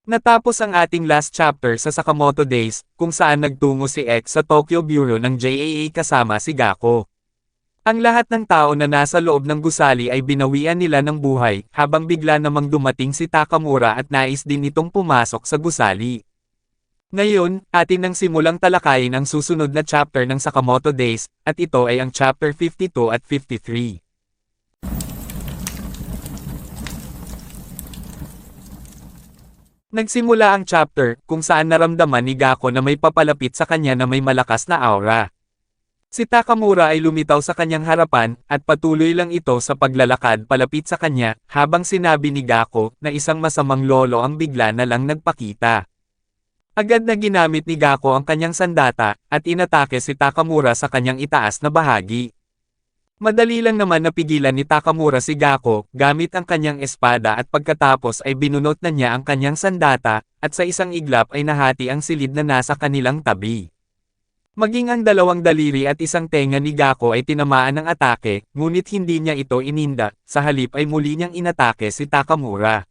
Natapos ang ating last chapter sa Sakamoto Days, kung saan nagtungo si X sa Tokyo Bureau ng JAA kasama si Gako. Ang lahat ng tao na nasa loob ng gusali ay binawian nila ng buhay, habang bigla namang dumating si Takamura at nais din itong pumasok sa gusali. Ngayon, atin nang simulang talakayin ang susunod na chapter ng Sakamoto Days, at ito ay ang chapter 52 at 53. Nagsimula ang chapter, kung saan naramdaman ni Gako na may papalapit sa kanya na may malakas na aura. Si Takamura ay lumitaw sa kanyang harapan, at patuloy lang ito sa paglalakad palapit sa kanya, habang sinabi ni Gako na isang masamang lolo ang bigla na lang nagpakita. Agad na ginamit ni Gako ang kanyang sandata, at inatake si Takamura sa kanyang itaas na bahagi. Madali lang naman napigilan ni Takamura si Gako, gamit ang kanyang espada at pagkatapos ay binunot na niya ang kanyang sandata, at sa isang iglap ay nahati ang silid na nasa kanilang tabi. Maging ang dalawang daliri at isang tenga ni Gako ay tinamaan ng atake, ngunit hindi niya ito ininda, sa halip ay muli niyang inatake si Takamura.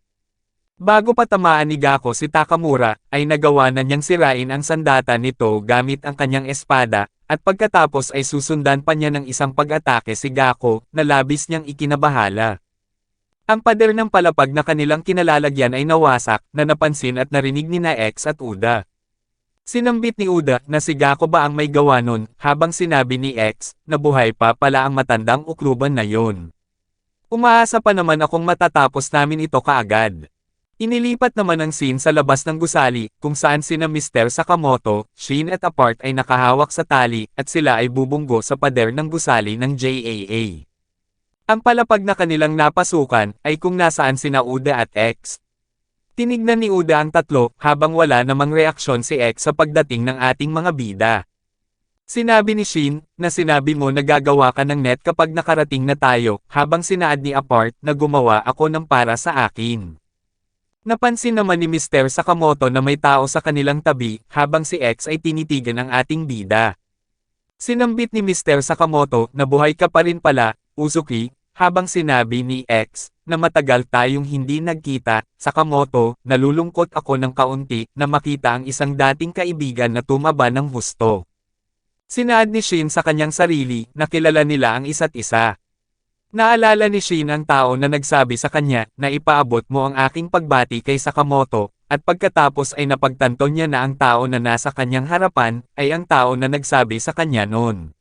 Bago pa tamaan ni Gako si Takamura, ay nagawa na niyang sirain ang sandata nito gamit ang kanyang espada, at pagkatapos ay susundan pa niya ng isang pag-atake si Gako, na labis niyang ikinabahala. Ang pader ng palapag na kanilang kinalalagyan ay nawasak, na napansin at narinig ni na X at Uda. Sinambit ni Uda na si Gako ba ang may gawa nun, habang sinabi ni X, na buhay pa pala ang matandang ukluban na yon. Umaasa pa naman akong matatapos namin ito kaagad. Inilipat naman ang scene sa labas ng gusali, kung saan sina Mr. Sakamoto, Shin at Apart ay nakahawak sa tali, at sila ay bubunggo sa pader ng gusali ng JAA. Ang palapag na kanilang napasukan, ay kung nasaan sina Uda at X. Tinignan ni Uda ang tatlo, habang wala namang reaksyon si X sa pagdating ng ating mga bida. Sinabi ni Shin, na sinabi mo na gagawa ka ng net kapag nakarating na tayo, habang sinaad ni Apart na gumawa ako ng para sa akin. Napansin naman ni Mr. Sakamoto na may tao sa kanilang tabi, habang si X ay tinitigan ang ating bida. Sinambit ni Mr. Sakamoto na buhay ka pa rin pala, Uzuki, habang sinabi ni X, na matagal tayong hindi nagkita, Sakamoto, nalulungkot ako ng kaunti na makita ang isang dating kaibigan na tumaba ng husto. Sinaad ni Shin sa kanyang sarili na kilala nila ang isa't isa. Naalala ni Shin ang tao na nagsabi sa kanya na ipaabot mo ang aking pagbati kay Sakamoto, at pagkatapos ay napagtanto niya na ang tao na nasa kanyang harapan ay ang tao na nagsabi sa kanya noon.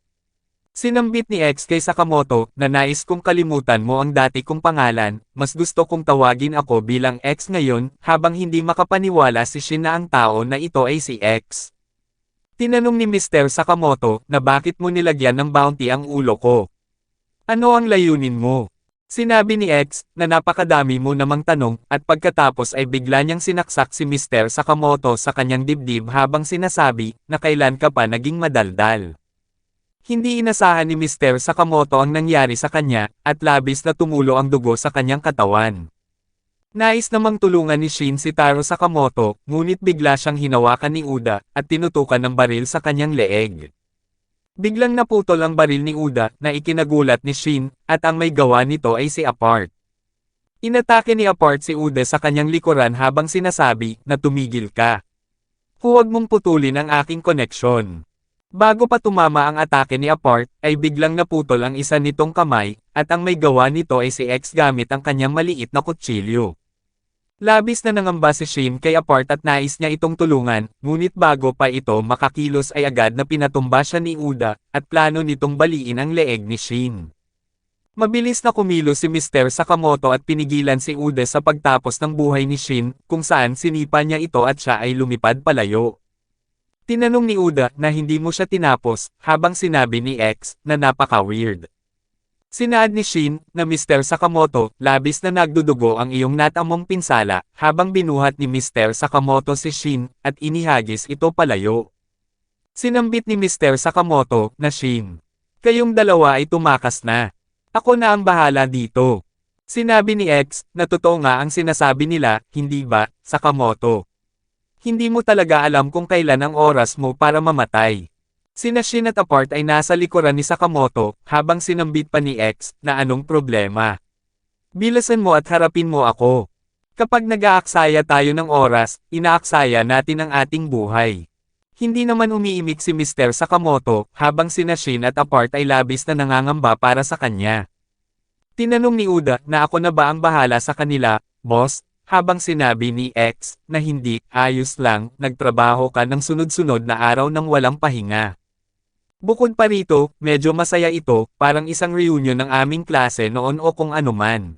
Sinambit ni X kay Sakamoto na nais kong kalimutan mo ang dati kong pangalan, mas gusto kong tawagin ako bilang X ngayon, habang hindi makapaniwala si Shin na ang tao na ito ay si X. Tinanong ni Mr. Sakamoto na bakit mo nilagyan ng bounty ang ulo ko. Ano ang layunin mo? Sinabi ni X na napakadami mo namang tanong, at pagkatapos ay bigla niyang sinaksak si Mr. Sakamoto sa kanyang dibdib habang sinasabi na kailan ka pa naging madaldal. Hindi inasahan ni Mr. Sakamoto ang nangyari sa kanya, at labis na tumulo ang dugo sa kanyang katawan. Nais namang tulungan ni Shin si Taro Sakamoto, ngunit bigla siyang hinawakan ni Uda, at tinutukan ng baril sa kanyang leeg. Biglang naputol ang baril ni Uda, na ikinagulat ni Shin, at ang may gawa nito ay si Apart. Inatake ni Apart si Uda sa kanyang likuran habang sinasabi na tumigil ka. Huwag mong putulin ang aking koneksyon. Bago pa tumama ang atake ni Apart, ay biglang naputol ang isa nitong kamay, at ang may gawa nito ay si X gamit ang kanyang maliit na kutsilyo. Labis na nangamba si Shin kay Apart at nais niya itong tulungan, ngunit bago pa ito makakilos ay agad na pinatumba siya ni Uda, at plano nitong baliin ang leeg ni Shin. Mabilis na kumilos si Mr. Sakamoto at pinigilan si Uda sa pagtapos ng buhay ni Shin, kung saan sinipa niya ito at siya ay lumipad palayo. Tinanong ni Uda na hindi mo siya tinapos, habang sinabi ni X na napaka-weird. Sinaad ni Shin na Mr. Sakamoto, labis na nagdudugo ang iyong natamong pinsala, habang binuhat ni Mr. Sakamoto si Shin, at inihagis ito palayo. Sinambit ni Mr. Sakamoto na Shin, kayong dalawa ay tumakas na. Ako na ang bahala dito. Sinabi ni X na totoo nga ang sinasabi nila, hindi ba, Sakamoto? Hindi mo talaga alam kung kailan ang oras mo para mamatay. Sina Shin at Apart ay nasa likuran ni Sakamoto, habang sinambit pa ni X na anong problema. Bilasan mo at harapin mo ako. Kapag nag-aaksaya tayo ng oras, inaaksaya natin ang ating buhay. Hindi naman umiimik si Mr. Sakamoto, habang sina Shin at Apart ay labis na nangangamba para sa kanya. Tinanong ni Uda na ako na ba ang bahala sa kanila, boss, habang sinabi ni X na hindi, ayos lang, nagtrabaho ka ng sunod-sunod na araw ng walang pahinga. Bukod pa rito, medyo masaya ito, parang isang reunion ng aming klase noon o kung anuman.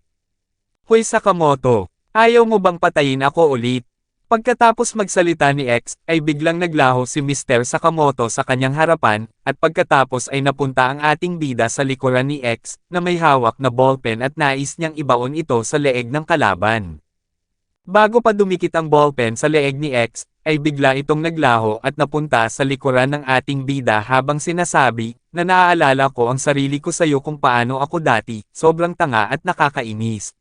Hoy Sakamoto, ayaw mo bang patayin ako ulit? Pagkatapos magsalita ni X, ay biglang naglaho si Mr. Sakamoto sa kanyang harapan, at pagkatapos ay napunta ang ating bida sa likuran ni X, na may hawak na ballpen at nais niyang ibaon ito sa leeg ng kalaban. Bago pa dumikit ang ballpen sa leeg ni X, ay bigla itong naglaho at napunta sa likuran ng ating bida habang sinasabi, na naaalala ko ang sarili ko sa iyo kung paano ako dati, sobrang tanga at nakakainis.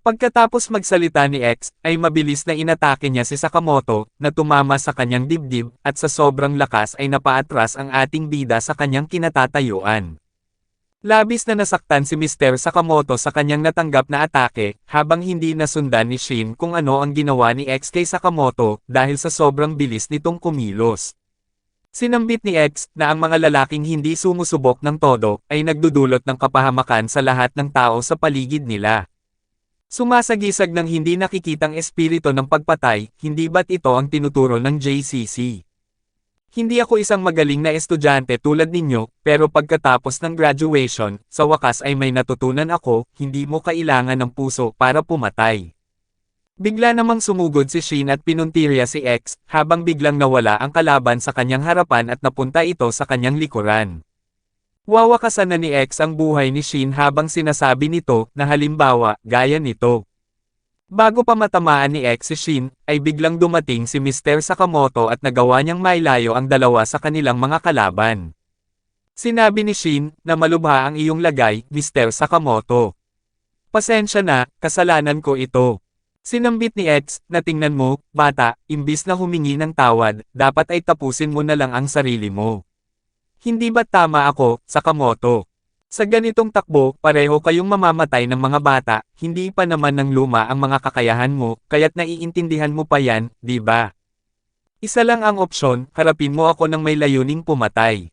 Pagkatapos magsalita ni X, ay mabilis na inatake niya si Sakamoto, na tumama sa kanyang dibdib, at sa sobrang lakas ay napaatras ang ating bida sa kanyang kinatatayuan. Labis na nasaktan si Mr. Sakamoto sa kanyang natanggap na atake, habang hindi nasundan ni Shin kung ano ang ginawa ni X kay Sakamoto, dahil sa sobrang bilis nitong kumilos. Sinambit ni X, na ang mga lalaking hindi sumusubok ng todo, ay nagdudulot ng kapahamakan sa lahat ng tao sa paligid nila. Sumasagisag ng hindi nakikitang espiritu ng pagpatay, hindi ba't ito ang tinuturo ng JCC? Hindi ako isang magaling na estudyante tulad ninyo, pero pagkatapos ng graduation, sa wakas ay may natutunan ako, hindi mo kailangan ng puso para pumatay. Bigla namang sumugod si Shin at pinuntirya si X, habang biglang nawala ang kalaban sa kanyang harapan at napunta ito sa kanyang likuran. Wawakasan na ni X ang buhay ni Shin habang sinasabi nito na halimbawa, gaya nito. Bago pa matamaan ni X si Shin, ay biglang dumating si Mr. Sakamoto at nagawa niyang mailayo ang dalawa sa kanilang mga kalaban. Sinabi ni Shin, na malubha ang iyong lagay, Mr. Sakamoto. Pasensya na, kasalanan ko ito. Sinambit ni X, na tingnan mo, bata, imbis na humingi ng tawad, dapat ay tapusin mo na lang ang sarili mo. Hindi ba tama ako, Sakamoto? Sa ganitong takbo, pareho kayong mamamatay ng mga bata, hindi pa naman ng luma ang mga kakayahan mo, kaya't naiintindihan mo pa yan, di ba? Isa lang ang opsyon, harapin mo ako ng may layuning pumatay.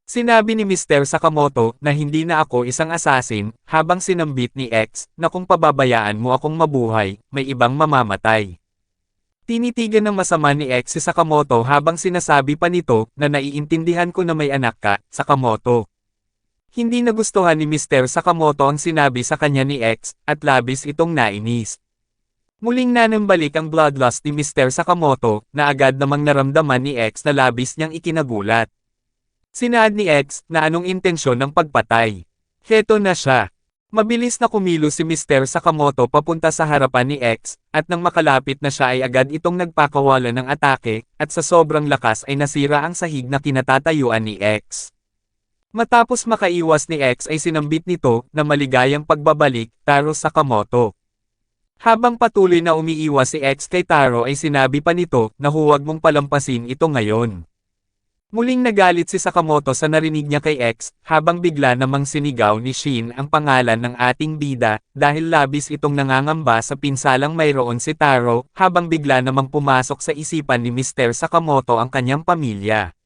Sinabi ni Mr. Sakamoto na hindi na ako isang assassin, habang sinambit ni X na kung pababayaan mo akong mabuhay, may ibang mamamatay. Tinitigan ng masama ni X si Sakamoto habang sinasabi pa nito na naiintindihan ko na may anak ka, Sakamoto. Hindi nagustuhan ni Mr. Sakamoto ang sinabi sa kanya ni X, at labis itong nainis. Muling nanambalik ang bloodlust ni Mr. Sakamoto, na agad namang naramdaman ni X na labis niyang ikinagulat. Sinaad ni X na anong intensyon ng pagpatay. Heto na siya. Mabilis na kumilos si Mr. Sakamoto papunta sa harapan ni X, at nang makalapit na siya ay agad itong nagpakawala ng atake, at sa sobrang lakas ay nasira ang sahig na kinatatayuan ni X. Matapos makaiwas ni X ay sinambit nito na maligayang pagbabalik, Taro Sakamoto. Habang patuloy na umiiwas si X kay Taro ay sinabi pa nito na huwag mong palampasin ito ngayon. Muling nagalit si Sakamoto sa narinig niya kay X, habang bigla namang sinigaw ni Shin ang pangalan ng ating bida, dahil labis itong nangangamba sa pinsalang mayroon si Taro, habang bigla namang pumasok sa isipan ni Mr. Sakamoto ang kanyang pamilya.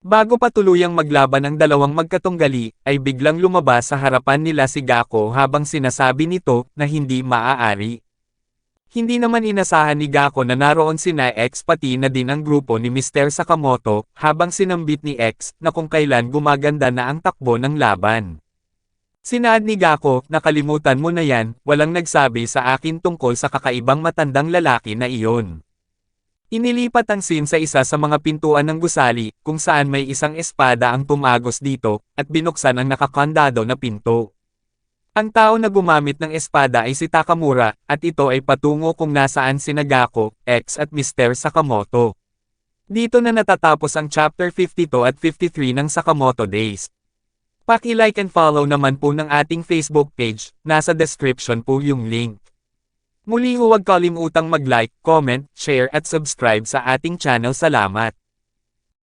Bago pa tuluyang maglaban ang dalawang magkatunggali, ay biglang lumabas sa harapan nila si Gakko habang sinasabi nito na hindi maaari. Hindi naman inasahan ni Gakko na naroon sina X pati na din ang grupo ni Mr. Sakamoto, habang sinambit ni X na kung kailan gumaganda na ang takbo ng laban. Sinaad ni Gakko, nakalimutan mo na yan, walang nagsabi sa akin tungkol sa kakaibang matandang lalaki na iyon. Inilipat ang scene sa isa sa mga pintuan ng gusali, kung saan may isang espada ang tumagos dito, at binuksan ang nakakandado na pinto. Ang tao na gumamit ng espada ay si Takamura, at ito ay patungo kung nasaan sina Gakko, X at Mr. Sakamoto. Dito na natatapos ang chapter 52 at 53 ng Sakamoto Days. Paki-like and follow naman po ng ating Facebook page, nasa description po yung link. Muli huwag kalimutang mag-like, comment, share at subscribe sa ating channel. Salamat.